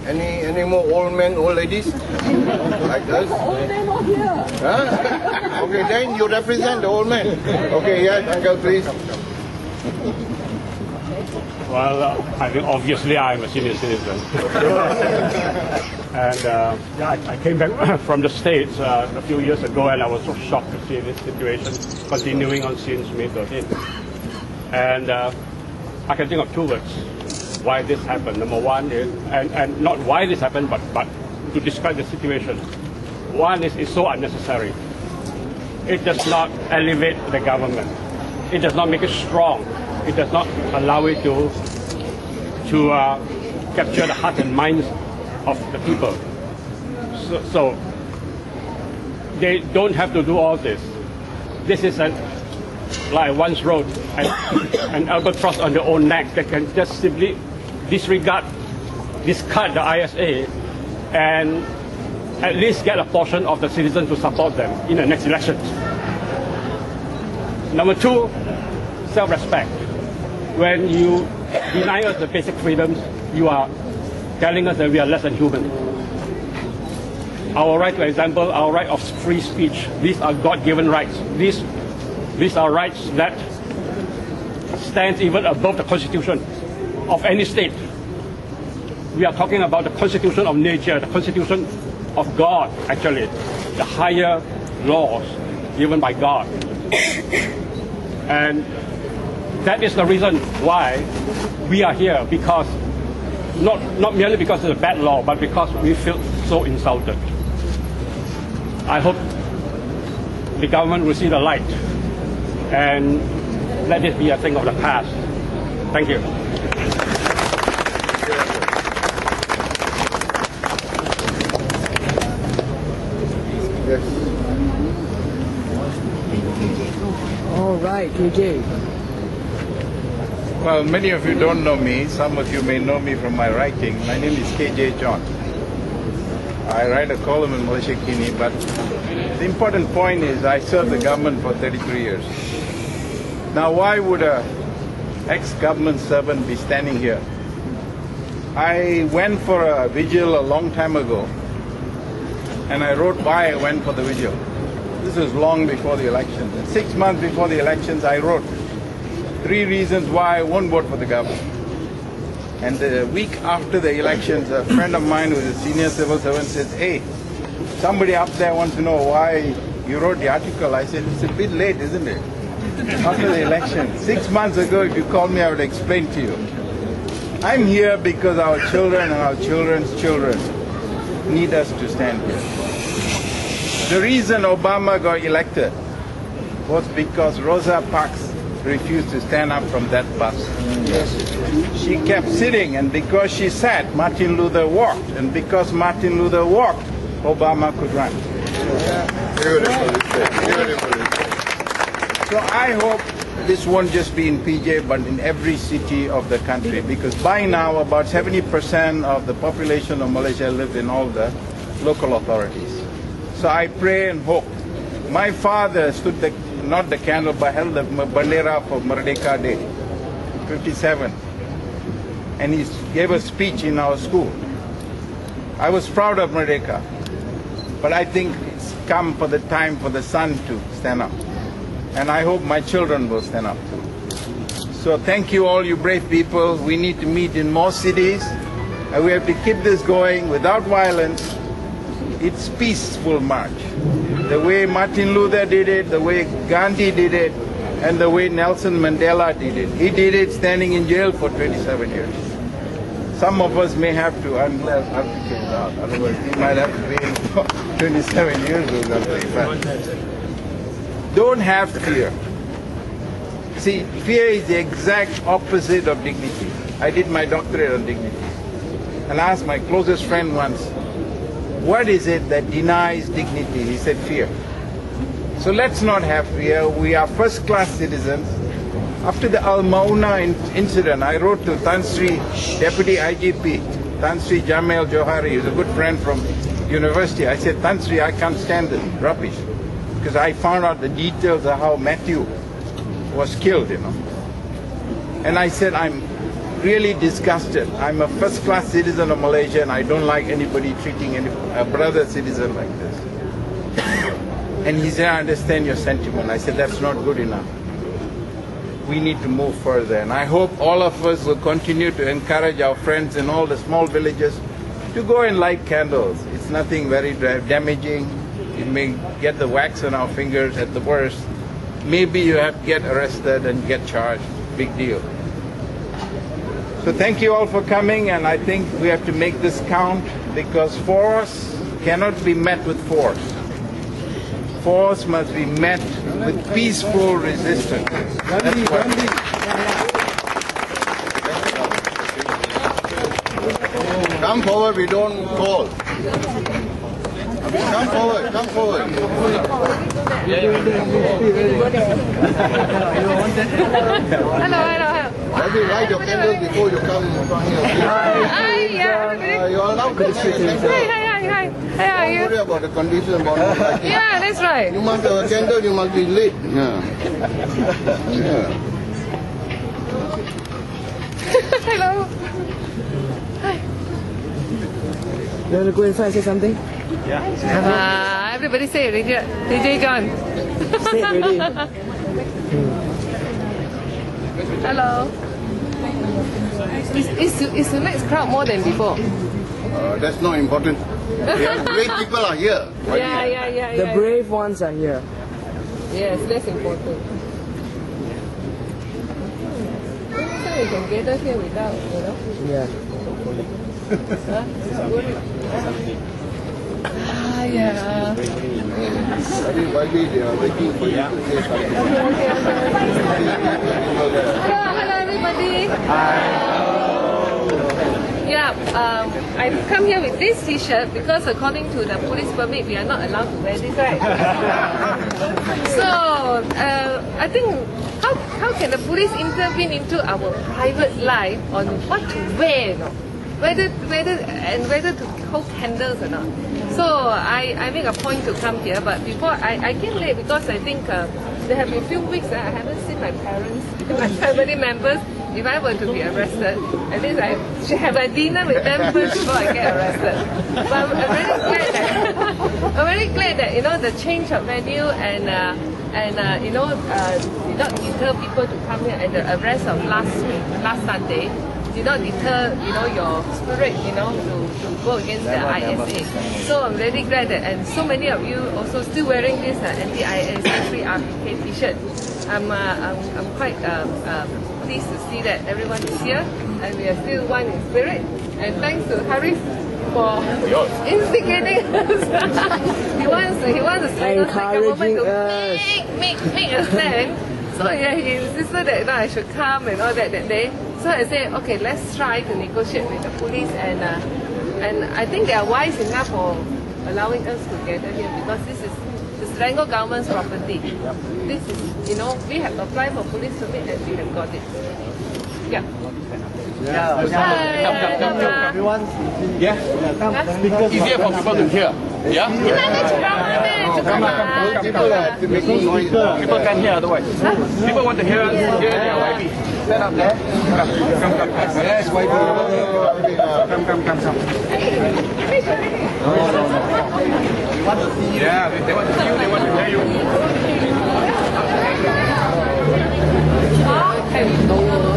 Any more old men, old ladies? Like us? Old men are here. Huh? Okay, then you represent the old men. Okay, yes, uncle, please. Well, I think obviously I'm a senior citizen. And I came back from the States a few years ago, and I was so shocked to see this situation continuing on since May 13th. And I can think of two words why this happened. Number one is, and not why this happened, but to describe the situation. One is it's so unnecessary. It does not elevate the government. It does not make it strong. It does not allow it to capture the hearts and minds of the people. So they don't have to do all this. This is like I once wrote, an albatross on their own neck. They can just simply discard the ISA and at least get a portion of the citizens to support them in the next elections. Number two, self-respect. When you deny us the basic freedoms, you are telling us that we are less than human. Our right to example, our right of free speech, these are God-given rights. These are rights that stand even above the constitution of any state. We are talking about the constitution of nature, the constitution of God, actually, the higher laws given by God. And that is the reason why we are here, because not merely because it's a bad law, but because we feel so insulted. I hope the government will see the light and let this be a thing of the past. Thank you. All right, PJ. Well, many of you don't know me. Some of you may know me from my writing. My name is KJ John. I write a column in Malaysia Kini, but the important point is I served the government for 33 years. Now, why would an ex-government servant be standing here? I went for a vigil a long time ago, and I wrote why I went for the vigil. This was long before the elections. And 6 months before the elections, I wrote 3 reasons why I won't vote for the government. And the week after the elections, a friend of mine who is a senior civil servant says, "Hey, somebody up there wants to know why you wrote the article." I said, "It's a bit late, isn't it? After the election. 6 months ago, if you called me, I would explain to you. I'm here because our children and our children's children need us to stand here. The reason Obama got elected was because Rosa Parks refused to stand up from that bus. She kept sitting, and because she sat, Martin Luther walked, and because Martin Luther walked, Obama could run." So I hope this won't just be in PJ, but in every city of the country, because by now about 70% of the population of Malaysia lives in all the local authorities. So I pray and hope. My father stood not the candle, but held the bandera for Merdeka Day, 57. And he gave a speech in our school. I was proud of Merdeka, but I think it's come for the time for the son to stand up. And I hope my children will stand up too. So thank you all, you brave people. We need to meet in more cities, and we have to keep this going without violence. It's peaceful march. The way Martin Luther did it, the way Gandhi did it, and the way Nelson Mandela did it. He did it standing in jail for 27 years. Some of us may have to, unless Africa is out, otherwise we might have to wait for 27 years or something. But don't have fear. See, fear is the exact opposite of dignity. I did my doctorate on dignity. And I asked my closest friend once, what is it that denies dignity? He said, fear. So let's not have fear. We are first-class citizens. After the Al Mauna incident, I wrote to Tan Sri, Deputy IGP, Tan Sri Jamil Johari, who's a good friend from university. I said, Tan Sri, I can't stand this rubbish, because I found out the details of how Matthew was killed, you know. And I said, I'm really disgusted. I'm a first-class citizen of Malaysia, and I don't like anybody treating a brother citizen like this. And he said, I understand your sentiment. I said, that's not good enough. We need to move further. And I hope all of us will continue to encourage our friends in all the small villages to go and light candles. It's nothing very damaging. It may get the wax on our fingers at the worst. Maybe you have to get arrested and get charged. Big deal. So thank you all for coming, and I think we have to make this count, because force cannot be met with force. Force must be met with peaceful resistance. That's what. Come forward, we don't call. Come forward, come forward. Hello. Have you light your candles before you come here? You're allowed to see. Hi. How are you? Don't worry about the condition about the lighting. Yeah, that's right. You must have a candle, you must be lit. Yeah. Hello. Hi. You want to go inside and say something? Everybody say it. DJ John. Say it already. Hello. Is tonight's crowd more than before? That's not important. Great people are here. Yeah. The brave ones are here. Yes, that's important. So we can gather here without, Yeah. Yeah. Everybody, they are waiting for you to say something. Hello everybody. Yeah, I've come here with this t-shirt because according to the police permit, we are not allowed to wear this, right? So, I think, how can the police intervene into our private life on what to wear, you know? Whether to hold candles or not. So I make a point to come here, but before I came late because I think there have been a few weeks that I haven't seen my parents, my family members. If I were to be arrested, at least I should have a dinner with them first before I get arrested. But I'm very glad that you know the change of venue and you know did not deter people to come here, and the arrest of last Sunday did not deter, you know, your spirit, you know, to go against the ISA. So I'm very glad that, and so many of you also still wearing this anti-ISA free RPK t-shirt. I'm quite pleased to see that everyone is here, and we are still one in spirit. And thanks to Harif for instigating us. he wants to encouraging us. Make a stand. So yeah, he insisted that I should come and all that day. So I said, okay, let's try to negotiate with the police, and I think they are wise enough for allowing us to gather here, because this is the Selangor government's property. This is, you know, we have applied for police permit and we have got it. Yeah. Come, everyone. Yeah. Easier for people to hear. Yeah. People can hear otherwise. People want to hear their YB. Stand up there. Come. Yes, YB. Come. Yeah, they want to see you. They want to hear you. Hello.